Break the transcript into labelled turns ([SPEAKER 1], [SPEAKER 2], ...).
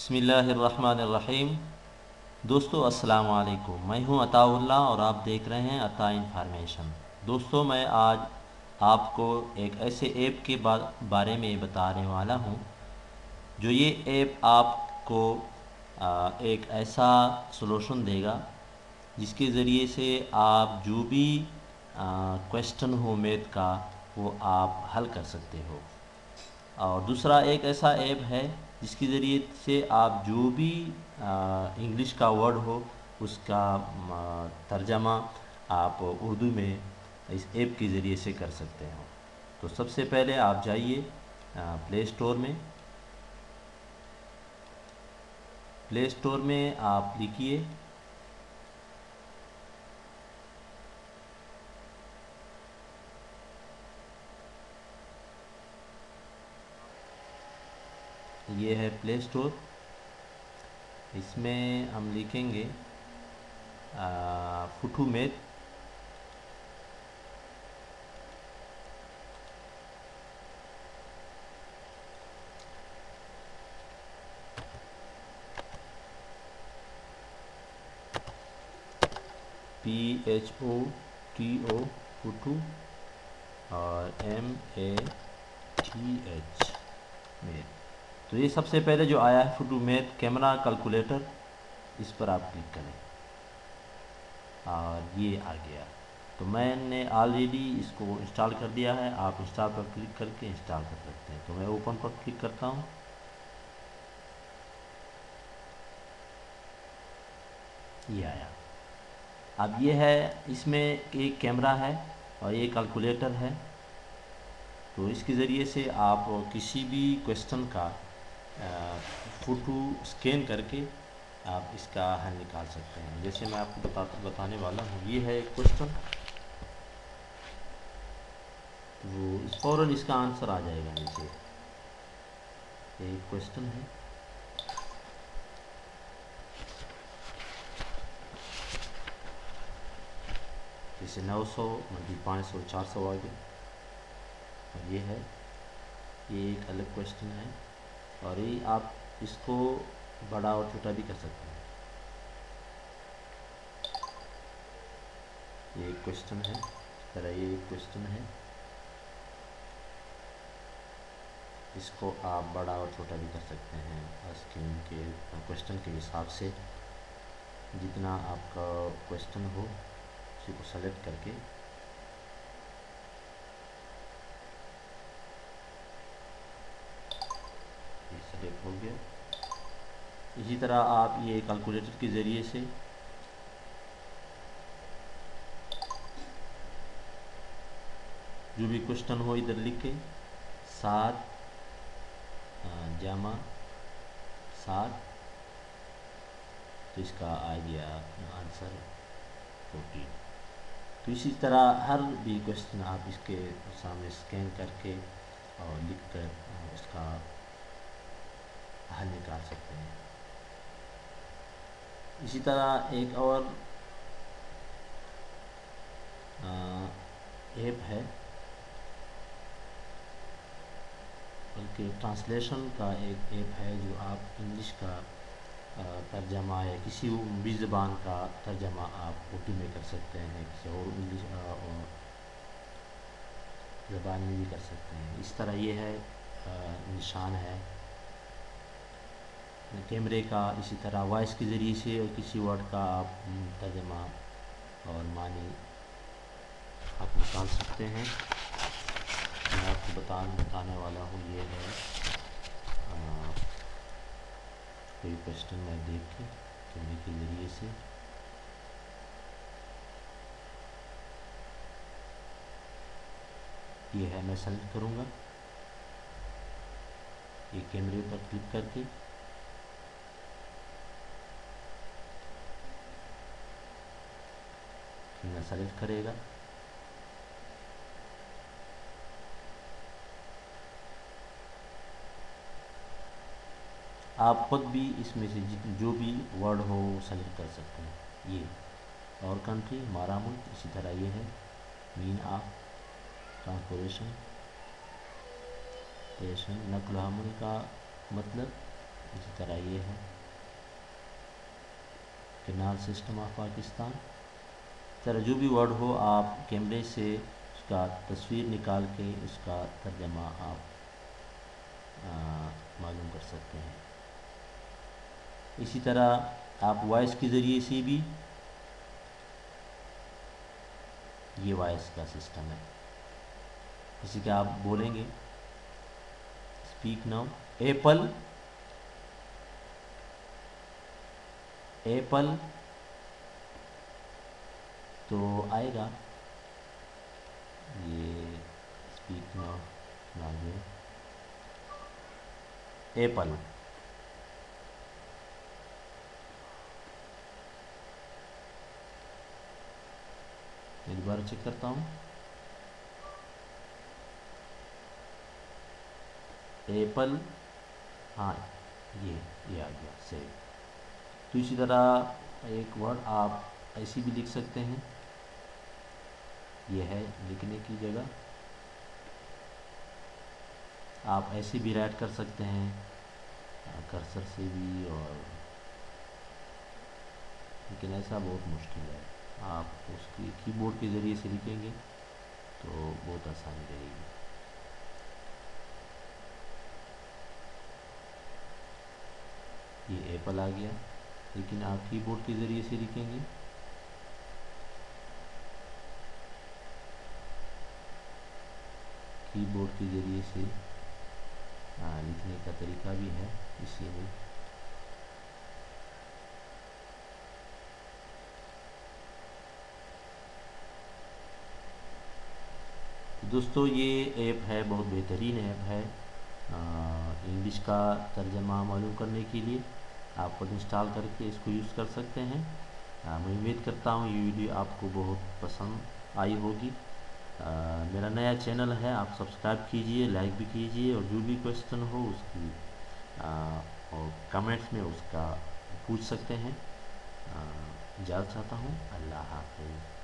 [SPEAKER 1] बिस्मिल्लाहिर्रहमानिर्रहीम। दोस्तों अस्सलाम वालेकुम। मैं हूं अताउल्लाह और आप देख रहे हैं अता इन्फॉर्मेशन। दोस्तों मैं आज आपको एक ऐसे ऐप के बारे में बताने वाला हूं जो ये ऐप आपको एक ऐसा सॉल्यूशन देगा जिसके ज़रिए से आप जो भी क्वेश्चन हो मैथ का वो आप हल कर सकते हो। और दूसरा एक ऐसा ऐप है जिसके ज़रिए से आप जो भी इंग्लिश का वर्ड हो उसका तर्जमा आप उर्दू में इस ऐप के ज़रिए से कर सकते हो। तो सबसे पहले आप जाइए प्ले स्टोर में। प्ले स्टोर में आप लिखिए ये है प्ले स्टोर। इसमें हम लिखेंगे फुटू मैथ। PHOTO फुटू और MATH मैथ। तो ये सबसे पहले जो आया है फुटू मैथ कैमरा कैलकुलेटर, इस पर आप क्लिक करें और ये आ गया। तो मैंने ऑलरेडी इसको इंस्टॉल कर दिया है। आप इंस्टॉल पर क्लिक करके इंस्टॉल कर सकते हैं। तो मैं ओपन पर क्लिक करता हूँ। ये आया। अब ये है, इसमें एक कैमरा है और ये कैलकुलेटर है। तो इसके ज़रिए से आप किसी भी क्वेश्चन का फ़ोटो स्कैन करके आप इसका हल निकाल सकते हैं। जैसे मैं आपको बताने वाला हूँ। ये है एक क्वेश्चन, वो फ़ौरन इसका आंसर आ जाएगा नीचे। एक क्वेश्चन है, जैसे 900 मतलब 500 400 आ गया। और ये है, ये एक अलग क्वेश्चन है। और ये आप इसको बड़ा और छोटा भी कर सकते हैं। ये एक क्वेश्चन है, इस तरह ये एक क्वेश्चन है। इसको आप बड़ा और छोटा भी कर सकते हैं स्क्रीन के क्वेश्चन के हिसाब से। जितना आपका क्वेश्चन हो उसी को सेलेक्ट करके ये सेलेक्ट हो गया। इसी तरह आप ये कैलकुलेटर के ज़रिए से जो भी क्वेश्चन हो इधर लिख के 7 जमा 7, तो इसका आ गया आंसर 14। तो इसी तरह हर भी क्वेश्चन आप इसके सामने स्कैन करके और लिख कर उसका हल निकाल सकते हैं। इसी तरह एक और ऐप है, बल्कि ट्रांसलेशन का एक ऐप है जो आप इंग्लिश का तर्जमा या किसी भी ज़बान का तर्जमा आप उर्दू में कर सकते हैं, किसी और इंग्लिश ज़बान में भी कर सकते हैं। इस तरह ये है निशान है कैमरे का। इसी तरह वॉइस के ज़रिए से और किसी वर्ड का आप तर्जमा और मानी आप निकाल सकते हैं। मैं आपको बताने वाला हूँ। ये है कोई क्वेश्चन मैं देख के कैमरे के ज़रिए से ये है, मैं सेलेक्ट करूँगा ये कैमरे पर क्लिक करके। मैं सेलेक्ट करेगा। आप खुद भी इसमें से जो भी वर्ड हो सेलेक्ट कर सकते हैं। ये और कंट्री हमारा मुल्क। इसी तरह ये है मीन ऑफ ट्रांसपोर्टेशन पेशन, नकल हमल का मतलब इसी तरह ये है कैनाल सिस्टम ऑफ पाकिस्तान। इस तरह जो भी वर्ड हो आप कैमरे से उसका तस्वीर निकाल के उसका तर्जमा आप मालूम कर सकते हैं। इसी तरह आप वॉइस के ज़रिए से भी, ये वॉइस का सिस्टम है, जैसे कि आप बोलेंगे स्पीक नाउ एप्पल, एप्पल तो आएगा ये स्पीक नाउ लाइए एप्पल। एक बार चेक करता हूँ, एप्पल, हाँ ये आ गया सेव। तो इसी तरह एक वर्ड आप ऐसी भी लिख सकते हैं, ये है लिखने की जगह, आप ऐसे भी राइट कर सकते हैं कर्सर से भी, और लेकिन ऐसा बहुत मुश्किल है। आप उसकी कीबोर्ड के ज़रिए से लिखेंगे तो बहुत आसानी रहेगी। ये एप्पल आ गया, लेकिन आप कीबोर्ड के ज़रिए से लिखेंगे कीबोर्ड के ज़रिए से लिखने का तरीका भी है इसी में। तो दोस्तों ये ऐप है, बहुत बेहतरीन ऐप है इंग्लिश का तर्जमा मालूम करने के लिए। आप खुद इंस्टॉल करके इसको यूज़ कर सकते हैं। मैं उम्मीद करता हूँ ये वीडियो आपको बहुत पसंद आई होगी। मेरा नया चैनल है, आप सब्सक्राइब कीजिए, लाइक भी कीजिए, और जो भी क्वेश्चन हो उसकी और कमेंट्स में उसका पूछ सकते हैं। इजाज़त चाहता हूँ। अल्लाह हाफ़िज़।